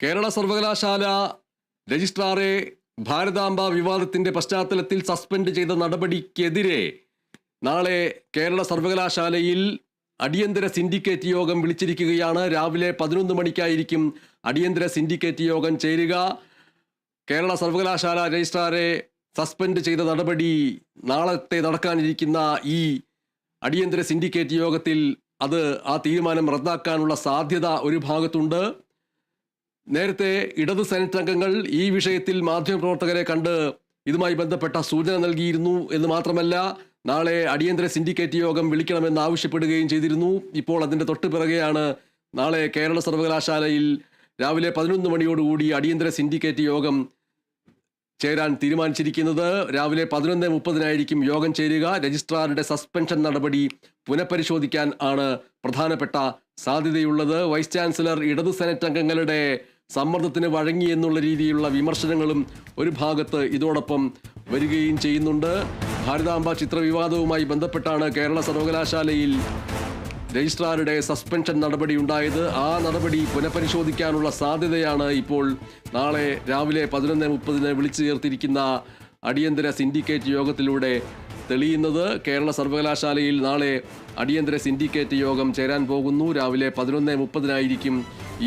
കേരള സർവകലാശാല രജിസ്ട്രാറെ ഭാരതാംബ വിവാദത്തിന്റെ പശ്ചാത്തലത്തിൽ സസ്പെൻഡ് ചെയ്ത നടപടിക്കെതിരെ നാളെ കേരള സർവകലാശാലയിൽ അടിയന്തര സിൻഡിക്കേറ്റ് യോഗം വിളിച്ചിരിക്കുകയാണ്. രാവിലെ 11 മണിക്കായിരിക്കും അടിയന്തര സിൻഡിക്കേറ്റ് യോഗം ചേരുക. കേരള സർവകലാശാല രജിസ്ട്രാറെ സസ്പെൻഡ് ചെയ്ത നടപടി നാളത്തെ നടക്കാനിരിക്കുന്ന ഈ അടിയന്തര സിൻഡിക്കേറ്റ് യോഗത്തിൽ ആ തീരുമാനം റദ്ദാക്കാനുള്ള സാധ്യത ഒരു ഭാഗത്തുണ്ട്. നേരത്തെ ഇടത് സെനറ്റ് അംഗങ്ങൾ ഈ വിഷയത്തിൽ മാധ്യമപ്രവർത്തകരെ കണ്ട് ഇതുമായി ബന്ധപ്പെട്ട സൂചന നൽകിയിരുന്നു എന്ന് മാത്രമല്ല, നാളെ അടിയന്തര സിൻഡിക്കേറ്റ് യോഗം വിളിക്കണമെന്ന് ആവശ്യപ്പെടുകയും ചെയ്തിരുന്നു. ഇപ്പോൾ അതിൻ്റെ തൊട്ട് പിറകെയാണ് നാളെ കേരള സർവകലാശാലയിൽ രാവിലെ 11 മണിയോടുകൂടി അടിയന്തര സിൻഡിക്കേറ്റ് യോഗം ചേരാൻ തീരുമാനിച്ചിരിക്കുന്നത്. രാവിലെ 11:30 യോഗം ചേരുക. രജിസ്ട്രാറുടെ സസ്പെൻഷൻ നടപടി പുനഃപരിശോധിക്കാൻ ആണ് പ്രധാനപ്പെട്ട സാധ്യതയുള്ളത്. വൈസ് ചാൻസലർ ഇടത് സെനറ്റ് അംഗങ്ങളുടെ സമ്മർദ്ദത്തിന് വഴങ്ങി എന്നുള്ള രീതിയിലുള്ള വിമർശനങ്ങളും ഒരു ഭാഗത്ത് ഇതോടൊപ്പം വരികയും ചെയ്യുന്നുണ്ട്. ഭാരതാംബ ചിത്രവിവാദവുമായി ബന്ധപ്പെട്ടാണ് കേരള സർവകലാശാലയിൽ രജിസ്ട്രാറുടെ സസ്പെൻഷൻ നടപടി ഉണ്ടായത്. ആ നടപടി പുനഃപരിശോധിക്കാനുള്ള സാധ്യതയാണ് ഇപ്പോൾ നാളെ രാവിലെ 11:30 വിളിച്ചു ചേർത്തിരിക്കുന്ന അടിയന്തര സിൻഡിക്കേറ്റ് യോഗത്തിലൂടെ തെളിയുന്നത്. കേരള സർവകലാശാലയിൽ നാളെ അടിയന്തര സിൻഡിക്കേറ്റ് യോഗം ചേരാൻ പോകുന്നു. രാവിലെ 11:30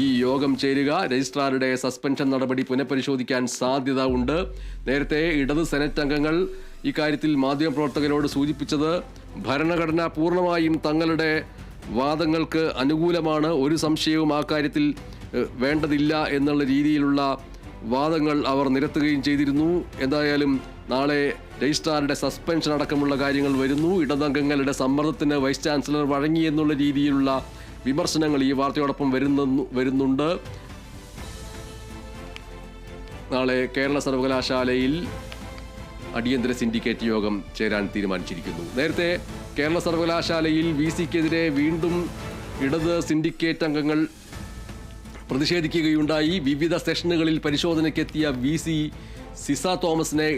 ഈ യോഗം ചേരുക. രജിസ്ട്രാറുടെ സസ്പെൻഷൻ നടപടി പുനഃപരിശോധിക്കാൻ സാധ്യത ഉണ്ട്. നേരത്തെ ഇടത് സെനറ്റ് അംഗങ്ങൾ ഇക്കാര്യത്തിൽ മാധ്യമപ്രവർത്തകരോട് സൂചിപ്പിച്ചത് ഭരണഘടന പൂർണ്ണമായും തങ്ങളുടെ വാദങ്ങൾക്ക് അനുകൂലമാണ്, ഒരു സംശയവും ആ കാര്യത്തിൽ വേണ്ടതില്ല എന്നുള്ള രീതിയിലുള്ള വാദങ്ങൾ അവർ നിരത്തുകയും ചെയ്തിരുന്നു. എന്തായാലും നാളെ രജിസ്ട്രാറുടെ സസ്പെൻഷൻ അടക്കമുള്ള കാര്യങ്ങൾ വരുന്നു. ഇടതംഗങ്ങളുടെ സമ്മർദ്ദത്തിന് വൈസ് ചാൻസലർ വഴങ്ങി എന്നുള്ള രീതിയിലുള്ള വിമർശനങ്ങൾ ഈ വാർത്തയോടൊപ്പം വരുന്നുണ്ട്. നാളെ കേരള സർവകലാശാലയിൽ അടിയന്തര സിൻഡിക്കേറ്റ് യോഗം ചേരാൻ തീരുമാനിച്ചിരിക്കുന്നു. നേരത്തെ കേരള സർവകലാശാലയിൽ VC-ക്കെതിരെ വീണ്ടും ഇടത് സിൻഡിക്കേറ്റ് അംഗങ്ങൾ പ്രതിഷേധിക്കുകയുണ്ടായി. വിവിധ സെഷനുകളിൽ പരിശോധനയ്ക്കെത്തിയ VC സിസ തോമസിനെ